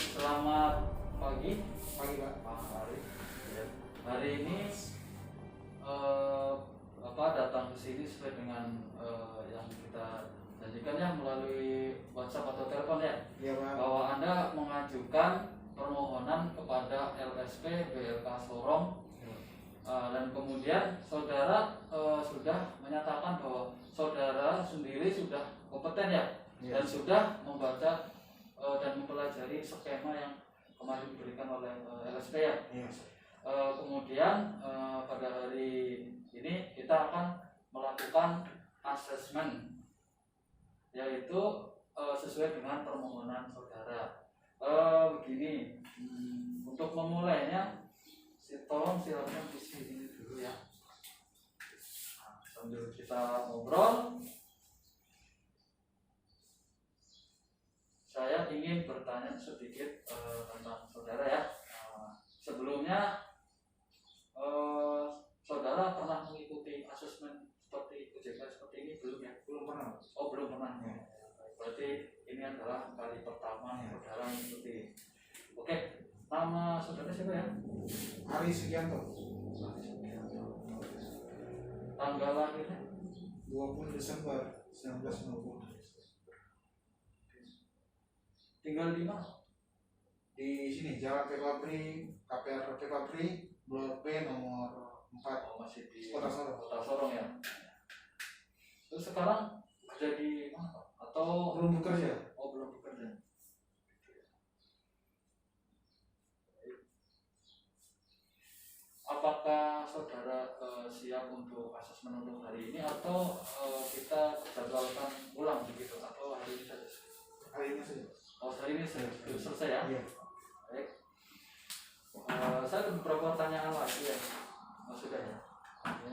Selamat pagi. Pagi Pak. Pak Hari. Ya. Hari ini Bapak datang ke sini sesuai dengan yang kita janjikan ya melalui WhatsApp atau telepon ya. Iya Pak. Bahwa Anda mengajukan permohonan kepada LSP BLK Sorong dan kemudian saudara sudah menyatakan bahwa saudara sendiri sudah kompeten ya, dan sudah membaca dan mempelajari skema yang kemarin diberikan oleh LSP ya. Kemudian pada hari ini kita akan melakukan asesmen, yaitu sesuai dengan permohonan saudara. Begini, untuk memulainya tolong silakan di sini dulu ya. Nah, sambil kita ngobrol, saya ingin bertanya sedikit tentang saudara ya. Sebelumnya saudara pernah mengikuti asesmen seperti OJK seperti ini belum ya? Belum pernah. Oh, belum pernah. Ya. Berarti ini adalah kali pertama saudara mengikuti. Oke, nama saudara siapa ya? Ari Sugianto. Tanggal lahirnya 20 Desember 1990. tinggal di mana? Di sini Jalan Pekabri, KPR Pekabri, Blok B nomor 4. Oh, masih di Kota Sorong. Kota Sorong ya. Terus sekarang kerja di mana Pak? Atau Belum bekerja. oh, belum bekerja. Apakah saudara siap untuk asesmen untuk hari ini atau kita jadwalkan ulang begitu atau hari ini saja? Hari ini saja. Oh, hari ini selesai ya? Iya. Baik. Saya ada beberapa pertanyaan lagi ya. Sudah ya. Oke.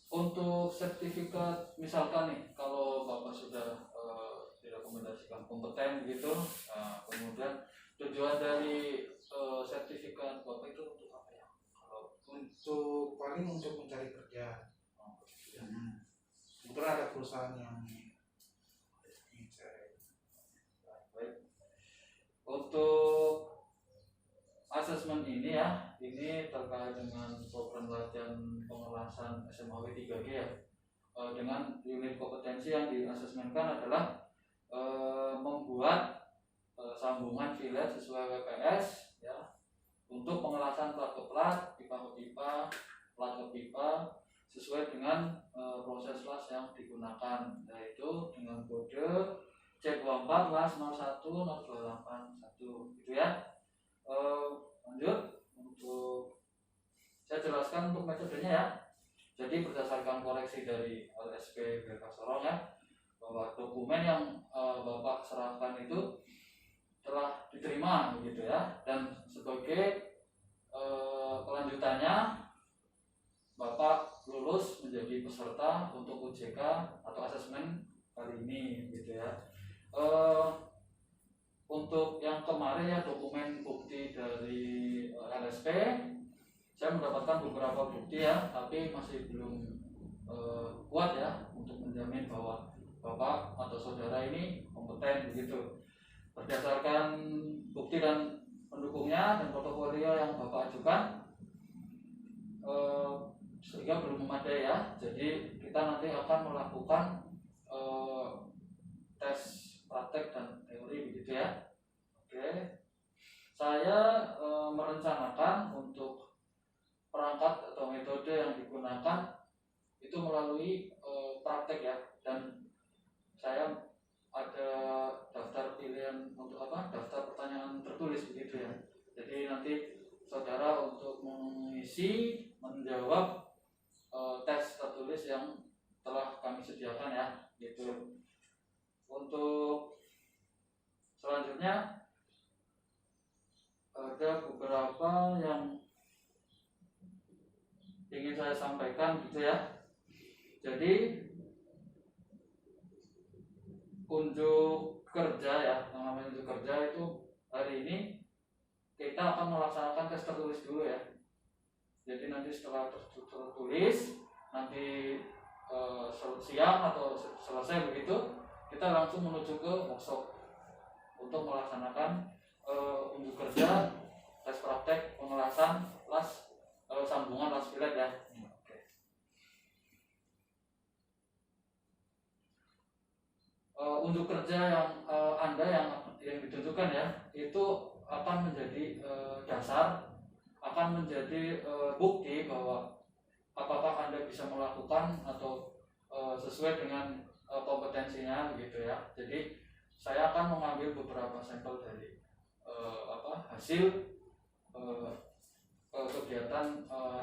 Untuk sertifikat, misalkan nih, kalau Bapak sudah direkomendasikan kompeten gitu, kemudian tujuan dari sertifikat Bapak itu untuk apa ya? Kalau Untuk paling untuk mencari kerja. Kebetulan ada perusahaan yang ingin saya. baik. Untuk asesmen ini ya, ini terkait dengan program latihan pengelasan SMAW 3G ya. Dengan unit kompetensi yang diasesmenkan adalah membuat sambungan filet sesuai WPS ya, untuk pengelasan plat ke plat, pipa ke pipa, plat ke pipa sesuai dengan proses las yang digunakan, yaitu dengan kode C24 las 010281 gitu ya. Lanjut, untuk saya jelaskan untuk metodenya ya. Jadi berdasarkan koreksi dari LSP BLK Sorong ya, bahwa dokumen yang Bapak serahkan itu telah diterima begitu ya, dan sebagai kelanjutannya Bapak lulus menjadi peserta untuk OJK atau asesmen kali ini gitu ya. Untuk yang kemarin ya, dokumen bukti dari LSP, saya mendapatkan beberapa bukti ya, tapi masih belum kuat ya untuk menjamin bahwa Bapak atau saudara ini kompeten begitu. Berdasarkan bukti dan pendukungnya dan portofolio yang Bapak ajukan, sehingga belum memadai ya. Jadi kita nanti akan melakukan tes praktek dan teori begitu ya. Oke, saya merencanakan untuk perangkat atau metode yang digunakan itu melalui praktek ya, dan saya ada daftar pilihan untuk apa? Daftar pertanyaan tertulis begitu ya. Jadi nanti saudara untuk mengisi, menjawab tes tertulis yang telah kami sediakan ya, gitu. Untuk selanjutnya ada beberapa yang ingin saya sampaikan gitu ya. Jadi unjuk kerja ya, yang namanya unjuk kerja itu hari ini kita akan melaksanakan tes tertulis dulu ya. Jadi nanti setelah tertulis, nanti siang atau selesai begitu, kita langsung menuju ke workshop untuk melaksanakan unjuk kerja, tes praktek, pengelasan, sambungan las pilot ya. Unjuk kerja yang Anda yang ditentukan ya, itu akan menjadi dasar, akan menjadi bukti bahwa apakah Anda bisa melakukan atau sesuai dengan kompetensinya gitu ya. Jadi saya akan mengambil beberapa sampel dari hasil kegiatan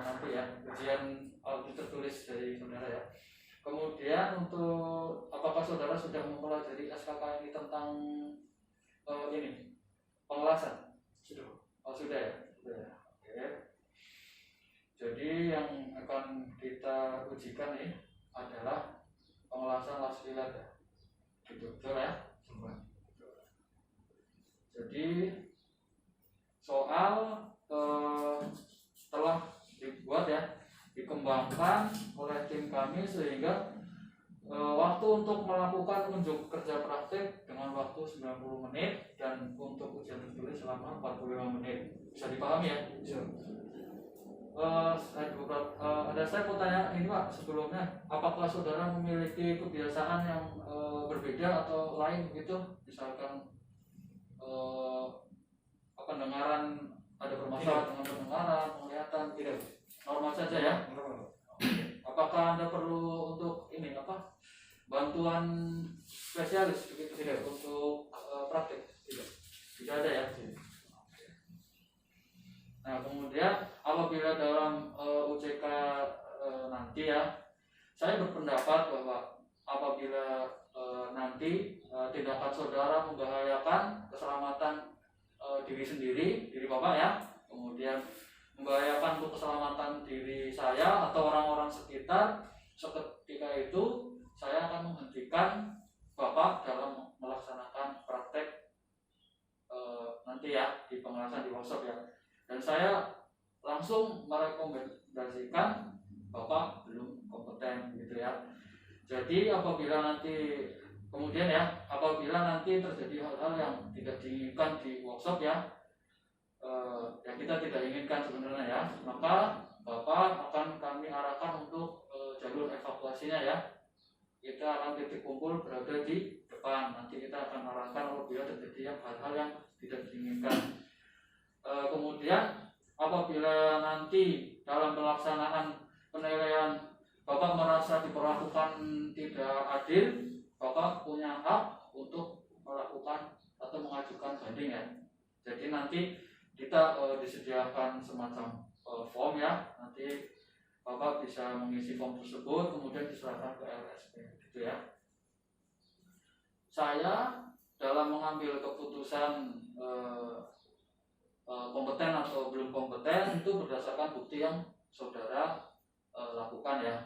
nanti ya, ujian audit tertulis dari saudara ya. Kemudian untuk apakah saudara sudah mempelajari SKK ini tentang ini pengelasan? Sudah. Oh sudah ya. Sudah ya. Oke. Jadi yang akan kita ujikan nih adalah pengelasan las pilot ya. Gitu, betul ya? Jadi soal telah dibuat ya, dikembangkan oleh tim kami sehingga waktu untuk melakukan unjuk kerja praktik dengan waktu 90 menit dan untuk ujian tertulis selama 45 menit. Bisa dipahami ya? Bisa. Saya mau tanya ini Pak sebelumnya, apakah saudara memiliki kebiasaan yang berbeda atau lain begitu, misalkan pendengaran, ada bermasalah dengan pendengaran, penglihatan, tidak, normal saja ya? Apakah Anda perlu untuk ini bantuan spesialis begitu tidak untuk praktik? Tidak ada ya? Nah kemudian apabila dalam UCK nanti ya, saya berpendapat bahwa apabila nanti tindakan saudara membahayakan keselamatan diri sendiri, diri Bapak ya, kemudian membahayakan untuk keselamatan diri saya atau orang-orang sekitar, seketika itu saya akan menghentikan Bapak dalam melaksanakan praktek nanti ya di pengelasan di workshop ya. Dan saya langsung merekomendasikan Bapak belum kompeten gitu ya. Jadi apabila nanti kemudian ya, apabila nanti terjadi hal-hal yang tidak diinginkan di workshop ya, yang kita tidak inginkan sebenarnya ya, maka Bapak akan kami arahkan untuk jalur evakuasinya ya. Kita akan titik kumpul berada di depan. Nanti kita akan arahkan apabila terjadi hal-hal yang tidak diinginkan. Kemudian apabila nanti dalam pelaksanaan penilaian Bapak merasa diperlakukan tidak adil, Bapak punya hak untuk melakukan atau mengajukan banding ya. Jadi nanti kita disediakan semacam form ya. Nanti Bapak bisa mengisi form tersebut kemudian diserahkan ke LSP gitu ya. Saya dalam mengambil keputusan kompeten atau belum kompeten itu berdasarkan bukti yang saudara lakukan ya.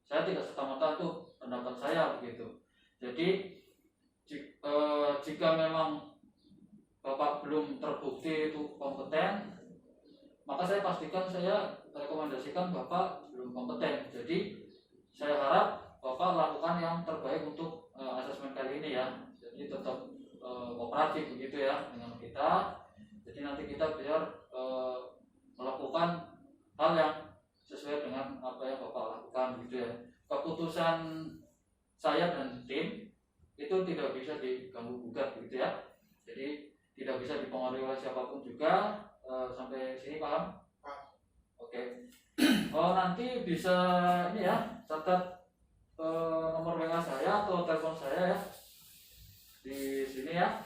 Saya tidak serta-merta itu pendapat saya begitu. Jadi jika memang Bapak belum terbukti itu kompeten, maka saya pastikan saya rekomendasikan Bapak belum kompeten. Jadi saya harap Bapak lakukan yang terbaik untuk asesmen kali ini ya. Jadi tetap kooperatif begitu ya dengan kita. Jadi nanti kita biar melakukan hal yang sesuai dengan apa yang Bapak lakukan gitu ya. Keputusan saya dan tim itu tidak bisa diganggu gugat gitu ya. Jadi tidak bisa dipengaruhi oleh siapapun juga. Sampai sini paham? Oke. Nanti bisa ini ya, catat nomor WA saya atau telepon saya ya di sini ya.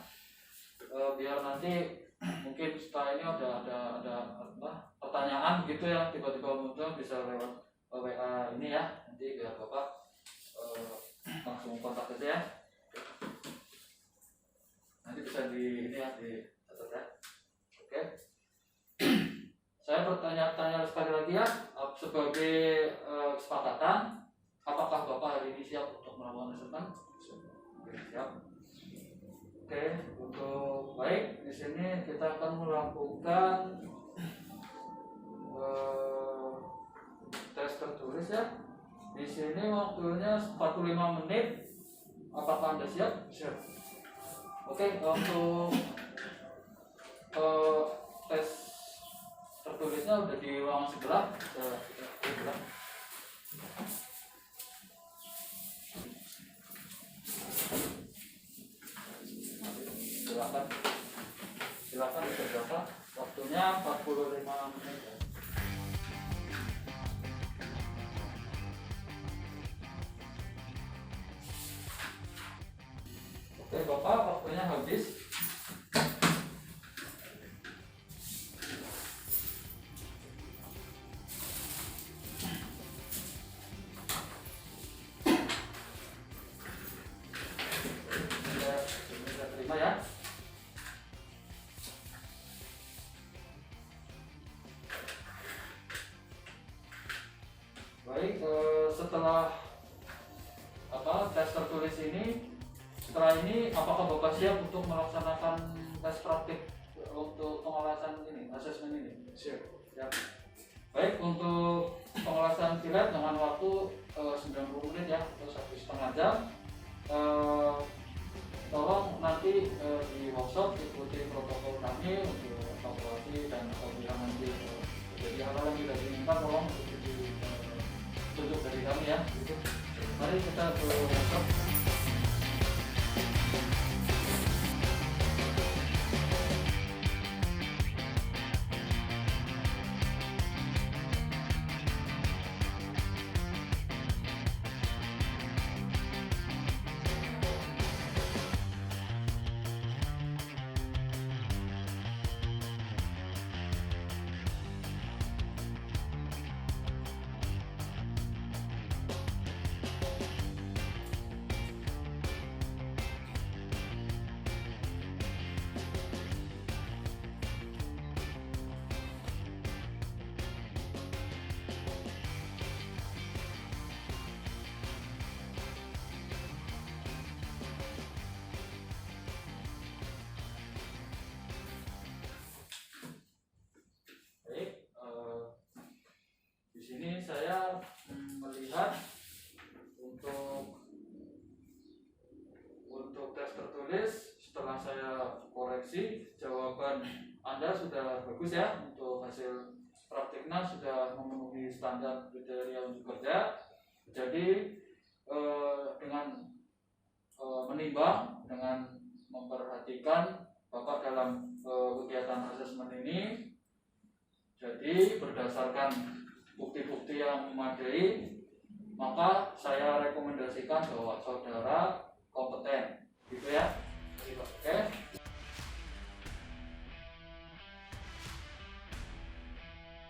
Biar nanti mungkin setelah ini ada pertanyaan gitu ya tiba-tiba muncul, bisa lewat WA ini ya, nanti biar Bapak langsung kontak aja ya. Nanti bisa di ini ya, di catat ya. Oke. Saya bertanya-tanya sekali lagi ya, sebagai kesepakatan, apakah Bapak hari ini siap untuk melakukan asesmen? Oke, siap. Oke, untuk baik di sini kita akan melakukan tes tertulis ya. Di sini waktunya 45 menit. Apakah Anda siap? Siap. Oke, untuk tes tertulisnya udah di ruangan sebelah. Sebelah. Silakan. Silakan dikerjakan. Waktunya 45 menit. Ya. Oke, Bapak, waktunya habis. Saya terima ya. Baik, setelah tes tertulis ini, setelah ini apakah Bapak siap untuk melaksanakan tes praktik untuk pengelasan ini, asesmen ini? Siap. Siap. Baik, untuk pengelasan kilat dengan waktu 90 menit ya, atau 1,5 jam. Tolong nanti di workshop ikuti protokol kami untuk evaluasi dan apabila nanti jadi hal-hal yang tidak diinginkan tolong tunjuk dari kami ya. Mari kita ke workshop. Di sini saya melihat untuk tes tertulis setelah saya koreksi jawaban Anda sudah bagus ya, untuk hasil praktiknya sudah memenuhi standar kriteria untuk kerja. Jadi dengan menimbang, dengan memperhatikan Bapak dalam kegiatan asesmen ini, jadi berdasarkan bukti-bukti yang memadai, maka saya rekomendasikan bahwa saudara kompeten